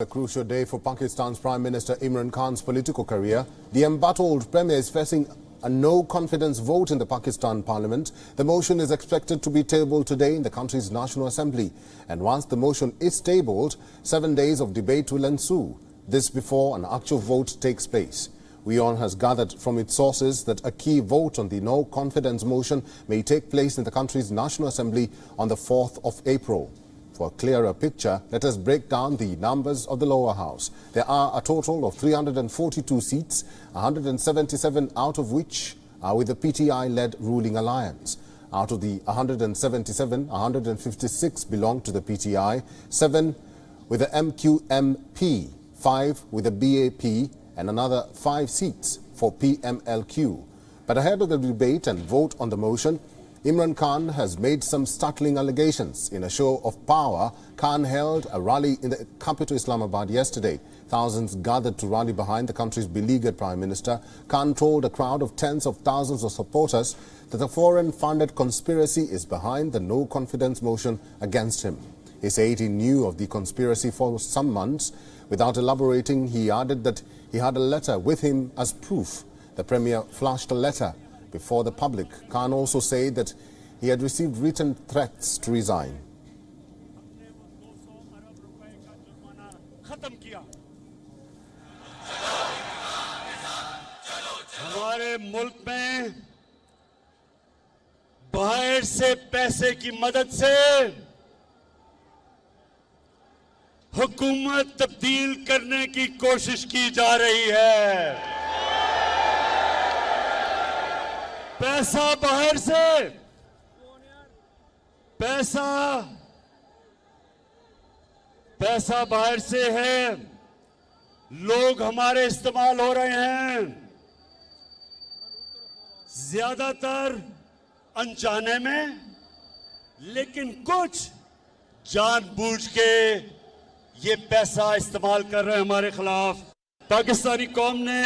A crucial day for Pakistan's Prime Minister Imran Khan's political career. The embattled Premier is facing a no-confidence vote in the Pakistan Parliament. The motion is expected to be tabled today in the country's National Assembly. And once the motion is tabled, 7 days of debate will ensue. This before an actual vote takes place. WION has gathered from its sources that a key vote on the no-confidence motion may take place in the country's National Assembly on the 4th of April. For a clearer picture, let us break down the numbers of the lower house. There are a total of 342 seats, 177 out of which are with the PTI-led ruling alliance. Out of the 177, 156 belong to the PTI, 7 with the MQMP, 5 with the BAP, and another 5 seats for PMLQ. But ahead of the debate and vote on the motion, Imran Khan has made some startling allegations. In a show of power, Khan held a rally in the capital Islamabad yesterday. Thousands gathered to rally behind the country's beleaguered Prime Minister. Khan told a crowd of tens of thousands of supporters that a foreign-funded conspiracy is behind the no-confidence motion against him. He said he knew of the conspiracy for some months. Without elaborating, he added that he had a letter with him as proof. The Premier flashed a letter before the public. Khan also said that he had received written threats to resign. हमारे मुल्क में बाहर से पैसे की मदद से हुकूमत तब्दील करने की कोशिश की जा रही है। पैसा बाहर से, पैसा बाहर से है, लोग हमारे इस्तेमाल हो रहे हैं, ज्यादातर अनजाने में, लेकिन कुछ जानबूझ के ये पैसा इस्तेमाल कर रहे हैं हमारे खिलाफ। पाकिस्तानी कौम ने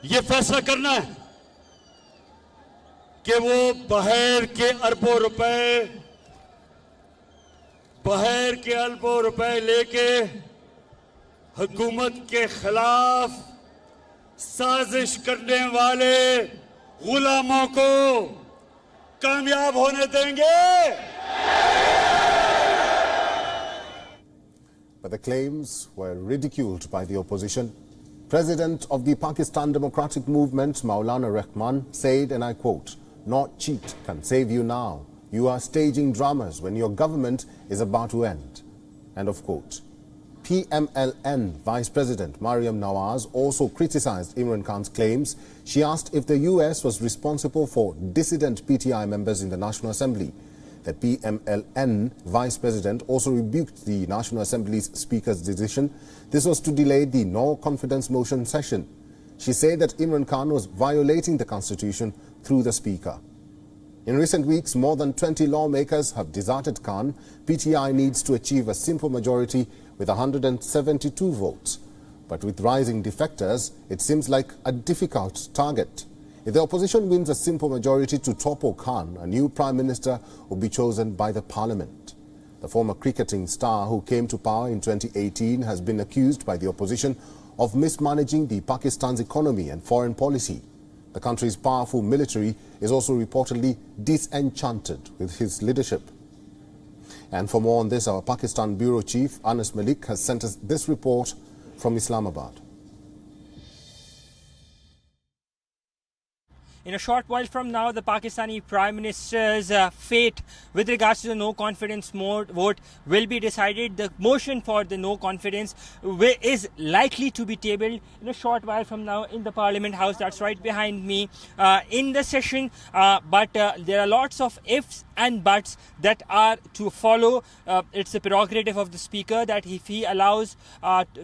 ये फैसला करना है कि वो बाहर के अरबों रुपए लेके हुकूमत के खिलाफ साजिश करने वाले गुलामों को कामयाब होने देंगे। But the claims were ridiculed by the opposition. President of the Pakistan Democratic Movement, Maulana Rahman, said, and I quote, "Not cheat can save you now. You are staging dramas when your government is about to end." End of quote. PMLN Vice President Mariam Nawaz also criticized Imran Khan's claims. She asked if the US was responsible for dissident PTI members in the National Assembly. The PMLN Vice President also rebuked the National Assembly's Speaker's decision. This was to delay the no-confidence motion session. She said that Imran Khan was violating the Constitution through the Speaker. In recent weeks, more than 20 lawmakers have deserted Khan. PTI needs to achieve a simple majority with 172 votes. But with rising defectors, it seems like a difficult target. If the opposition wins a simple majority to topple Khan, a new Prime Minister will be chosen by the Parliament. The former cricketing star who came to power in 2018 has been accused by the opposition of mismanaging the Pakistan's economy and foreign policy. The country's powerful military is also reportedly disenchanted with his leadership. And for more on this, our Pakistan Bureau Chief, Anas Malik, has sent us this report from Islamabad. In a short while from now, the Pakistani Prime Minister's fate with regards to the no-confidence vote will be decided. The motion for the no-confidence is likely to be tabled in a short while from now in the Parliament House. That's right behind me in the session. But there are lots of ifs and buts that are to follow. It's the prerogative of the Speaker that if he allows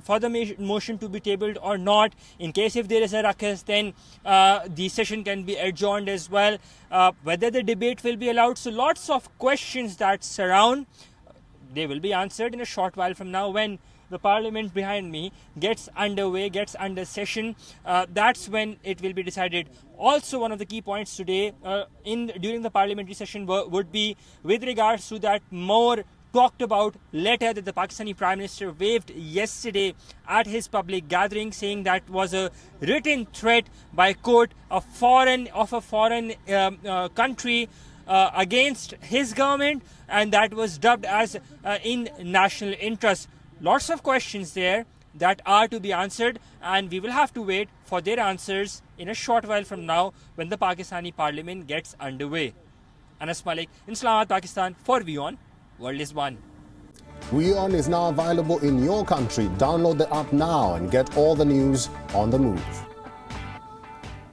for the motion to be tabled or not. In case if there is a ruckus, then the session can be adjourned as well. Whether the debate will be allowed. So lots of questions that surround. They will be answered in a short while from now when the Parliament behind me gets underway, gets under session. That's when it will be decided. Also, one of the key points today during the parliamentary session would be with regards to that more talked about letter that the Pakistani Prime Minister waved yesterday at his public gathering, saying that was a written threat by court of a foreign country against his government, and that was dubbed as in national interest. Lots of questions there that are to be answered, and we will have to wait for their answers in a short while from now when the Pakistani Parliament gets underway. Anas Malik in Islamabad, Pakistan for WION World is One. WION is now available in your country. Download the app now and get all the news on the move.